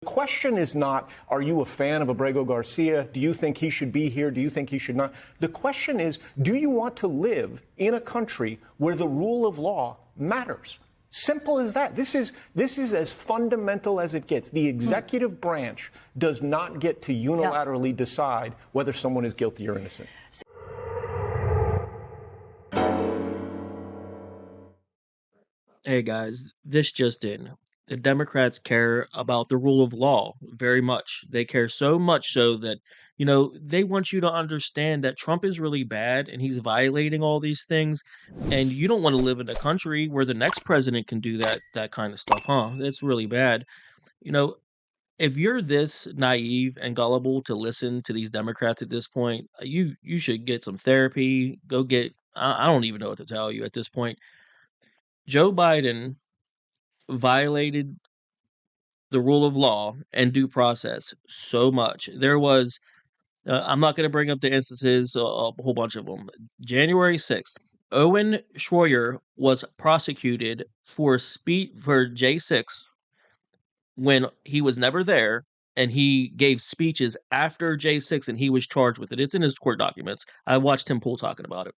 The question is not, are you a fan of Abrego Garcia? Do you think he should be here? Do you think he should not? The question is, do you want to live in a country where the rule of law matters? Simple as that. This is as fundamental as it gets. The executive branch does not get to unilaterally decide whether someone is guilty or innocent. Hey guys, this just in. The Democrats care about the rule of law very much. They care so much so that, they want you to understand that Trump is really bad and he's violating all these things. And you don't want to live in a country where the next president can do that kind of stuff, huh? That's really bad. If you're this naive and gullible to listen to these Democrats at this point, you should get some therapy. Go get, I don't even know what to tell you at this point. Joe Biden violated the rule of law and due process so much. There was, I'm not going to bring up the instances, a whole bunch of them. January 6th, Owen Schroyer was prosecuted for J6 when he was never there, and he gave speeches after J6, and he was charged with it. It's in his court documents. I watched Tim Pool talking about it.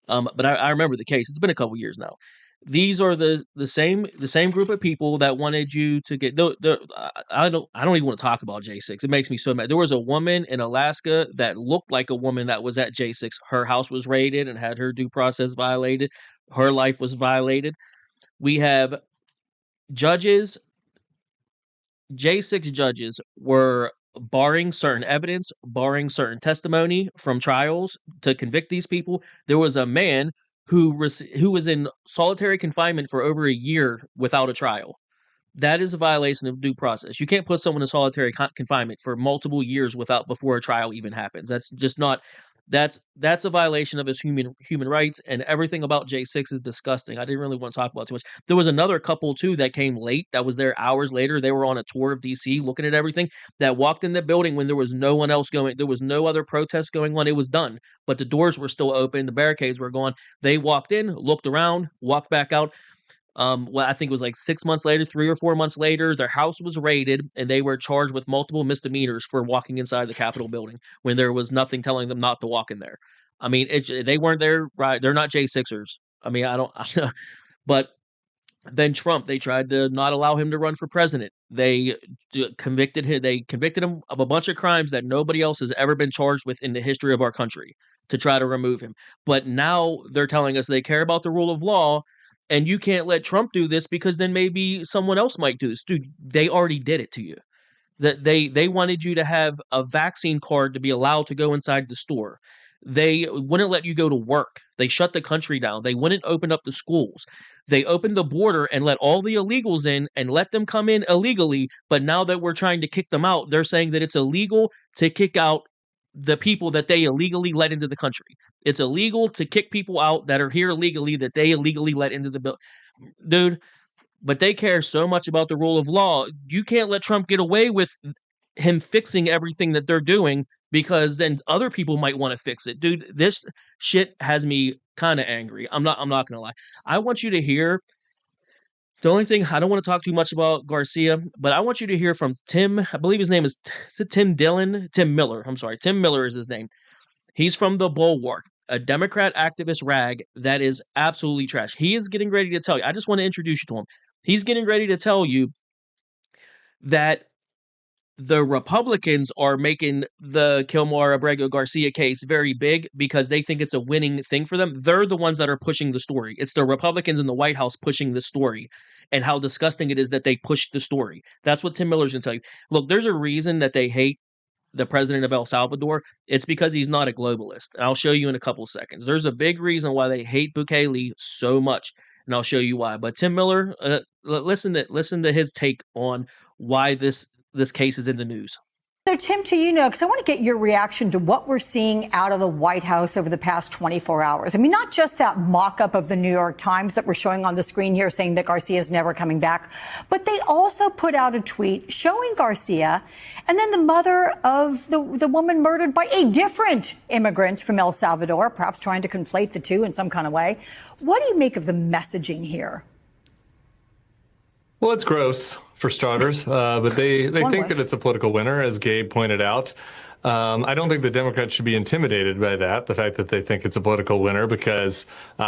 But I remember the case. It's been a couple years now. These are the same group of people that wanted you to get. I don't even want to talk about J6. It makes me so mad. There was a woman in Alaska that looked like a woman that was at J6. Her house was raided and had her due process violated. Her life was violated. We have judges. J6 judges were barring certain evidence, barring certain testimony from trials to convict these people. There was a man who was in solitary confinement for over a year without a trial. That is a violation of due process. You can't put someone in solitary confinement for multiple years before a trial even happens. That's just not. That's a violation of his human rights, and everything about J6 is disgusting. I didn't really want to talk about it too much. There was another couple too that came late, that was there hours later. They were on a tour of DC looking at everything, that walked in the building when there was no one else going. There was no other protest going on. It was done, but the doors were still open. The barricades were gone. They walked in, looked around, walked back out. I think it was like 6 months later, 3 or 4 months later, their house was raided and they were charged with multiple misdemeanors for walking inside the Capitol building when there was nothing telling them not to walk in there. I mean, they weren't there, right? They're not J6ers. I mean, but then Trump, they tried to not allow him to run for president. They convicted him of a bunch of crimes that nobody else has ever been charged with in the history of our country to try to remove him. But now they're telling us they care about the rule of law. And you can't let Trump do this because then maybe someone else might do this. Dude, they already did it to you. That they wanted you to have a vaccine card to be allowed to go inside the store. They wouldn't let you go to work. They shut the country down. They wouldn't open up the schools. They opened the border and let all the illegals in and let them come in illegally. But now that we're trying to kick them out, they're saying that it's illegal to kick out the people that they illegally let into the country. It's illegal to kick people out that are here illegally that they illegally let into the bill. Dude, but they care so much about the rule of law. You can't let Trump get away with him fixing everything that they're doing because then other people might want to fix it. Dude, this shit has me kind of angry. I'm not going to lie. I want you to hear. The only thing, I don't want to talk too much about Garcia, but I want you to hear from Tim. I believe his name is Tim Miller. I'm sorry. Tim Miller is his name. He's from the Bulwark, a Democrat activist rag that is absolutely trash. He is getting ready to tell you. I just want to introduce you to him. He's getting ready to tell you that the Republicans are making the Kilmar Abrego Garcia case very big because they think it's a winning thing for them. They're the ones that are pushing the story. It's the Republicans in the White House pushing the story and how disgusting it is that they push the story. That's what Tim Miller's going to tell you. Look, there's a reason that they hate the president of El Salvador. It's because he's not a globalist. And I'll show you in a couple seconds. There's a big reason why they hate Bukele so much, and I'll show you why. But Tim Miller, listen to his take on why this case is in the news. So, Tim, because I want to get your reaction to what we're seeing out of the White House over the past 24 hours. I mean, not just that mock-up of the New York Times that we're showing on the screen here saying that Garcia is never coming back, but they also put out a tweet showing Garcia and then the mother of the woman murdered by a different immigrant from El Salvador, perhaps trying to conflate the two in some kind of way. What do you make of the messaging here? Well, it's gross for starters, but they One think way. that it's a political winner, as Gabe pointed out. I don't think the Democrats should be intimidated by that, the fact that they think it's a political winner, because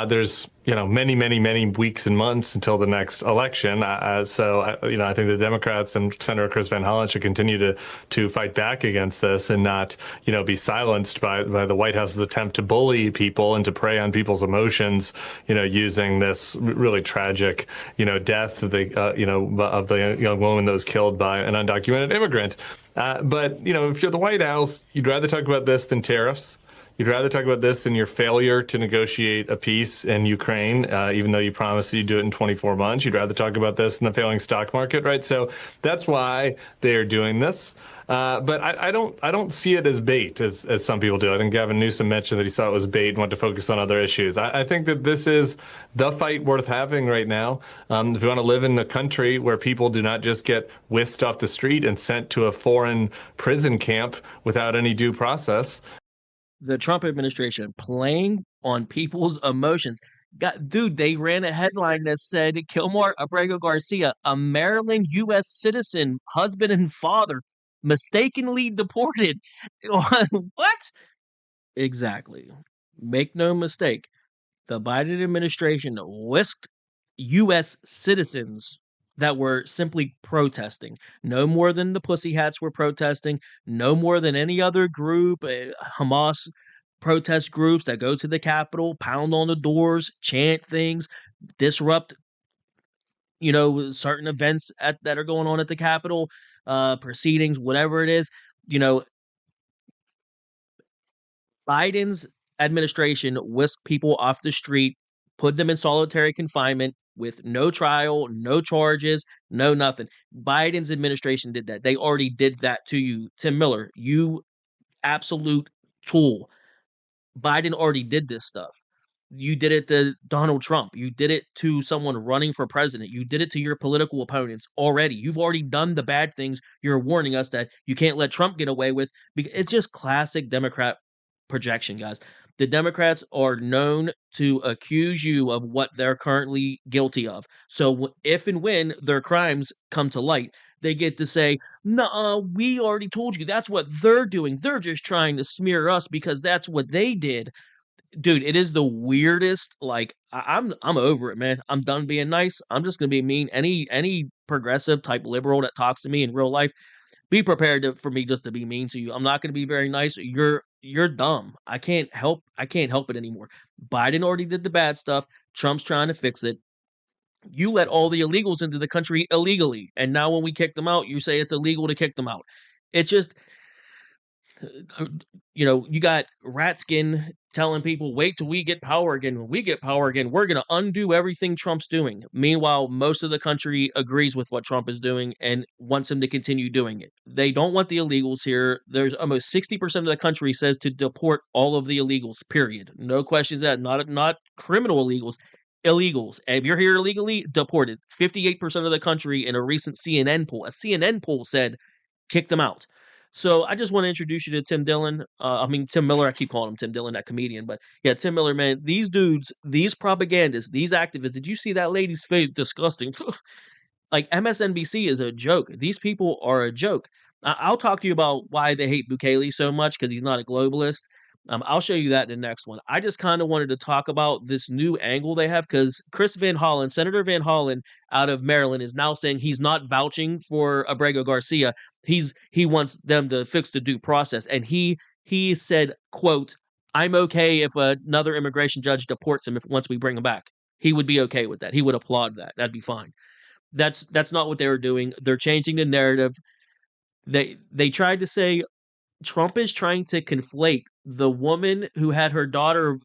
there's many, many, many weeks and months until the next election. I think the Democrats and Senator Chris Van Hollen should continue to fight back against this and not be silenced by the White House's attempt to bully people and to prey on people's emotions, using this really tragic death of the young woman that was killed by an undocumented immigrant. But if you're the White House, you'd rather talk about this than tariffs. You'd rather talk about this than your failure to negotiate a peace in Ukraine, even though you promised that you'd do it in 24 months. You'd rather talk about this than the failing stock market, right? So that's why they're doing this. But I don't see it as bait, as some people do. I think Gavin Newsom mentioned that he saw it was bait and wanted to focus on other issues. I think that this is the fight worth having right now. If you want to live in a country where people do not just get whisked off the street and sent to a foreign prison camp without any due process. The Trump administration playing on people's emotions. Dude, they ran a headline that said Kilmar Abrego Garcia, a Maryland U.S. citizen, husband and father, mistakenly deported. What? Exactly. Make no mistake. The Biden administration whisked U.S. citizens that were simply protesting. No more than the pussy hats were protesting. No more than any other group, Hamas protest groups that go to the Capitol, pound on the doors, chant things, disrupt, certain events that are going on at the Capitol, proceedings, whatever it is. Biden's administration whisked people off the street, put them in solitary confinement with no trial, no charges, no nothing. Biden's administration did that. They already did that to you, Tim Miller. You absolute tool. Biden already did this stuff. You did it to Donald Trump. You did it to someone running for president. You did it to your political opponents already. You've already done the bad things you're warning us that you can't let Trump get away with. It's just classic Democrat projection, guys. The Democrats are known to accuse you of what they're currently guilty of. So if and when their crimes come to light, they get to say, "Nah, we already told you that's what they're doing. They're just trying to smear us because that's what they did." Dude, it is the weirdest. Like I'm over it, man. I'm done being nice. I'm just gonna be mean. Any progressive type liberal that talks to me in real life, be prepared for me just to be mean to you. I'm not gonna be very nice. You're dumb. I can't help it anymore. Biden already did the bad stuff. Trump's trying to fix it. You let all the illegals into the country illegally, and now when we kick them out, you say it's illegal to kick them out. It's just you got Ratskin telling people, wait till we get power again. When we get power again, we're going to undo everything Trump's doing. Meanwhile, most of the country agrees with what Trump is doing and wants him to continue doing it. They don't want the illegals here. There's almost 60% of the country says to deport all of the illegals, period. No questions asked. Not criminal illegals. Illegals. If you're here illegally, deported. 58% of the country in a recent CNN poll said kick them out. So I just want to introduce you to Tim Dillon. Tim Miller. I keep calling him Tim Dillon, that comedian. But yeah, Tim Miller, man. These dudes, these propagandists, these activists. Did you see that lady's face? Disgusting. Like MSNBC is a joke. These people are a joke. I'll talk to you about why they hate Bukele so much because he's not a globalist. I'll show you that in the next one. I just kind of wanted to talk about this new angle they have because Chris Van Hollen, Senator Van Hollen out of Maryland, is now saying he's not vouching for Abrego Garcia. He wants them to fix the due process, and he said, "quote I'm okay if another immigration judge deports him once we bring him back. He would be okay with that. He would applaud that. That'd be fine." That's not what they were doing. They're changing the narrative. They tried to say Trump is trying to conflate the woman who had her daughter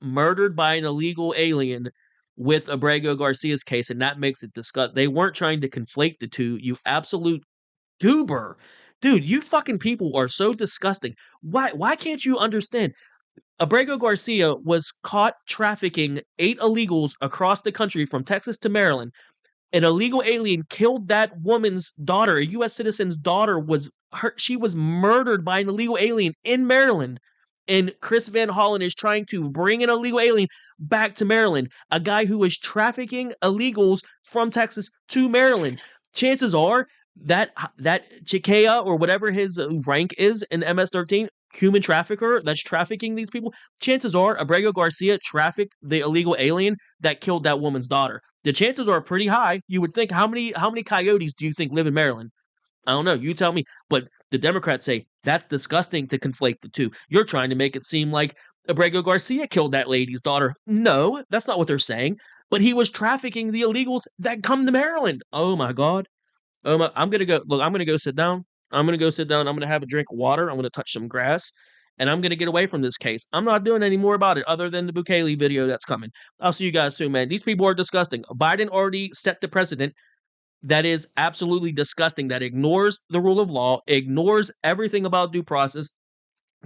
murdered by an illegal alien with Abrego Garcia's case, and that makes it disgusting. They weren't trying to conflate the two, you absolute goober. Dude, you fucking people are so disgusting. Why can't you understand? Abrego Garcia was caught trafficking 8 illegals across the country from Texas to Maryland. An illegal alien killed that woman's daughter. A U.S. citizen's daughter she was murdered by an illegal alien in Maryland. And Chris Van Hollen is trying to bring an illegal alien back to Maryland, a guy who is trafficking illegals from Texas to Maryland. Chances are that Chikea or whatever his rank is in MS-13, human trafficker that's trafficking these people, chances are Abrego Garcia trafficked the illegal alien that killed that woman's daughter. The chances are pretty high. You would think, how many coyotes do you think live in Maryland? I don't know. You tell me. But the Democrats say that's disgusting to conflate the two. You're trying to make it seem like Abrego Garcia killed that lady's daughter. No, that's not what they're saying. But he was trafficking the illegals that come to Maryland. Oh my God. I'm gonna go. Look, I'm gonna go sit down. I'm gonna go sit down. I'm gonna have a drink of water. I'm gonna touch some grass, and I'm gonna get away from this case. I'm not doing any more about it other than the Bukele video that's coming. I'll see you guys soon, man. These people are disgusting. Biden already set the precedent. That is absolutely disgusting. That ignores the rule of law, ignores everything about due process,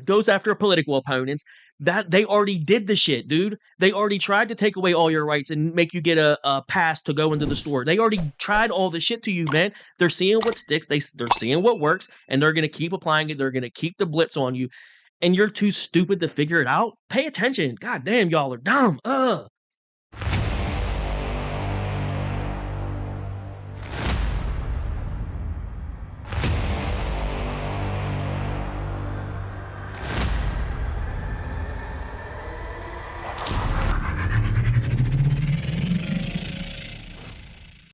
goes after political opponents. That they already did the shit, dude. They already tried to take away all your rights and make you get a pass to go into the store. They already tried all the shit to you, man. They're seeing what sticks. They're seeing what works, and they're going to keep applying it. They're going to keep the blitz on you, and you're too stupid to figure it out. Pay attention. God damn, y'all are dumb. Ugh.